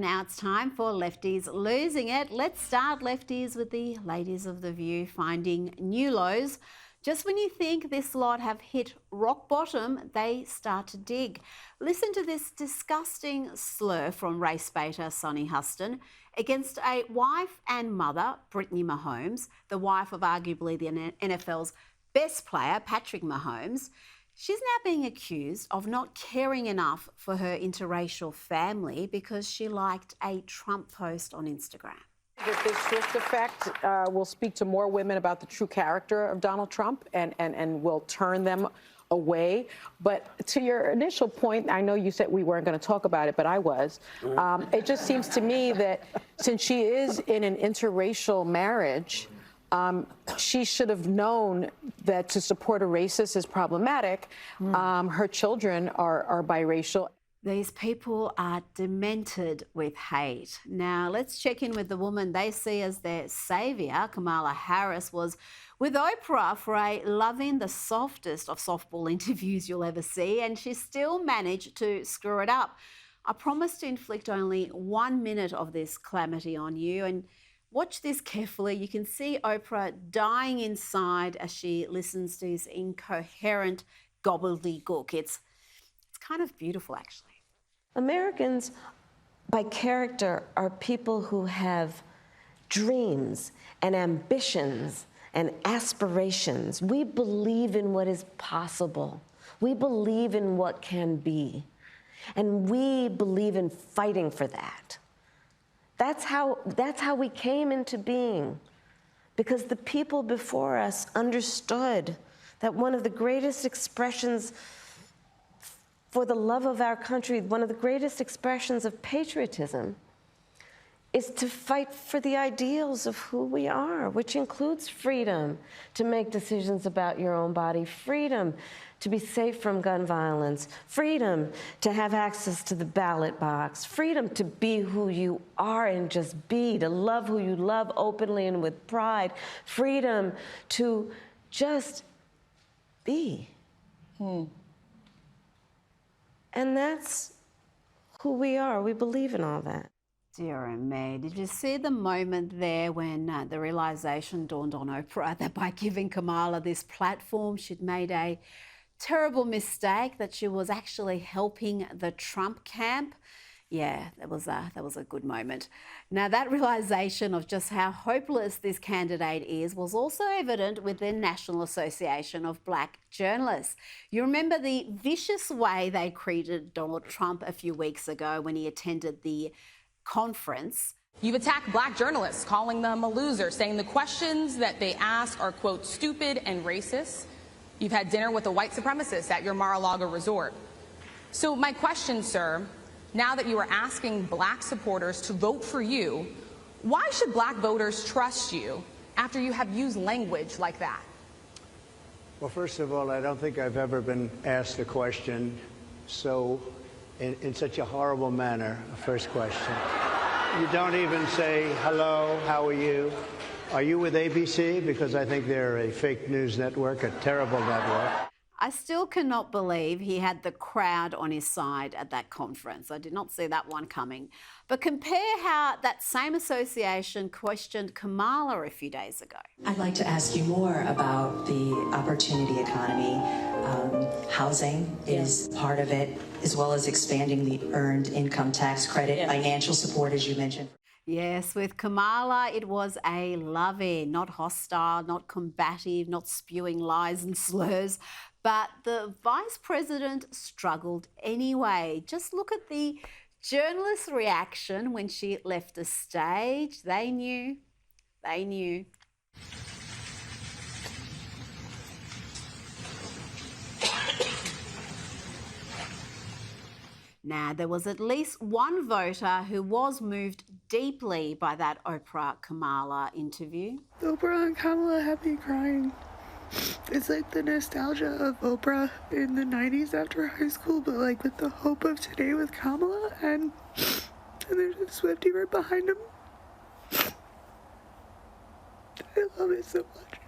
Now it's time for Lefties Losing It. Let's start, Lefties, with the ladies of The View finding new lows. Just when you think this lot have hit rock bottom, they start to dig. Listen to this disgusting slur from race baiter Sonny Huston against a wife and mother, Brittany Mahomes, the wife of arguably the NFL's best player, Patrick Mahomes. She's now being accused of not caring enough for her interracial family because she liked a Trump post on Instagram. That this swift effect will speak to more women about the true character of Donald Trump and will turn them away. But to your initial point, I know you said we weren't going to talk about it, but I was. It just seems to me that since she is in an interracial marriage, she should have known that to support a racist is problematic. Her children are biracial. These people are demented with hate. Now, let's check in with the woman they see as their saviour. Kamala Harris was with Oprah for a loving, the softest of softball interviews you'll ever see, and she still managed to screw it up. I promise to inflict only 1 minute of this calamity on you, and watch this carefully. You can see Oprah dying inside as she listens to his incoherent gobbledygook. It's kind of beautiful, actually. Americans, by character, are people who have dreams and ambitions and aspirations. We believe in what is possible. We believe in what can be. And we believe in fighting for that. That's how we came into being, because the people before us understood that one of the greatest expressions for the love of our country, one of the greatest expressions of patriotism, is to fight for the ideals of who we are, which includes freedom to make decisions about your own body, freedom to be safe from gun violence, freedom to have access to the ballot box, freedom to be who you are and just be, to love who you love openly and with pride, freedom to just be. And that's who we are. We believe in all that. Dear me, did you see the moment there when the realisation dawned on Oprah that by giving Kamala this platform, she'd made a terrible mistake, that she was actually helping the Trump camp? Yeah, that was a good moment. Now, that realisation of just how hopeless this candidate is was also evident with the National Association of Black Journalists. You remember the vicious way they treated Donald Trump a few weeks ago when he attended the conference. You've attacked black journalists, calling them a loser, saying the questions that they ask are, quote, stupid and racist. You've had dinner with a white supremacist at your Mar-a-Lago resort. So my question, sir, now that you are asking black supporters to vote for you, why should black voters trust you after you have used language like that? Well, first of all, I don't think I've ever been asked a question in such a horrible manner. First question. You don't even say, hello, how are you? Are you with ABC? Because I think they're a fake news network, a terrible network. I still cannot believe he had the crowd on his side at that conference. I did not see that one coming. But compare how that same association questioned Kamala a few days ago. I'd like to ask you more about the opportunity economy. Housing is part of it, as well as expanding the earned income tax credit, financial support, as you mentioned. Yes, with Kamala, it was a love-in, not hostile, not combative, not spewing lies and slurs. But the Vice President struggled anyway. Just look at the journalists' reaction when she left the stage. They knew. They knew. Now, there was at least one voter who was moved deeply by that Oprah-Kamala interview. Oprah and Kamala have me crying. It's like the nostalgia of Oprah in the 90s after high school, but like with the hope of today with Kamala, and there's a Swiftie right behind him. I love it so much.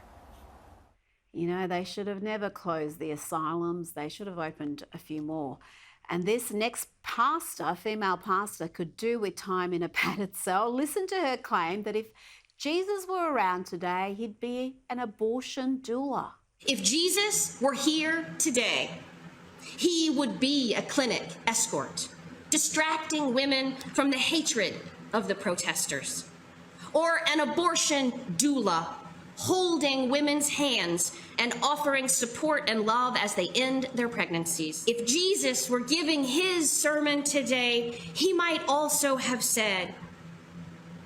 You know, they should have never closed the asylums. They should have opened a few more. And this next pastor, female pastor, could do with time in a padded cell. Listen to her claim that if Jesus were around today, he'd be an abortion doula. If Jesus were here today, he would be a clinic escort, distracting women from the hatred of the protesters, or an abortion doula, holding women's hands and offering support and love as they end their pregnancies. If Jesus were giving his sermon today, he might also have said,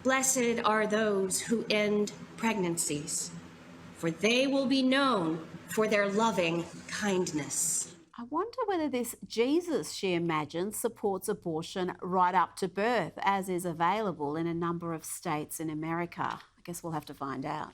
"Blessed are those who end pregnancies, for they will be known for their loving kindness." I wonder whether this Jesus she imagines supports abortion right up to birth, as is available in a number of states in America. I guess we'll have to find out.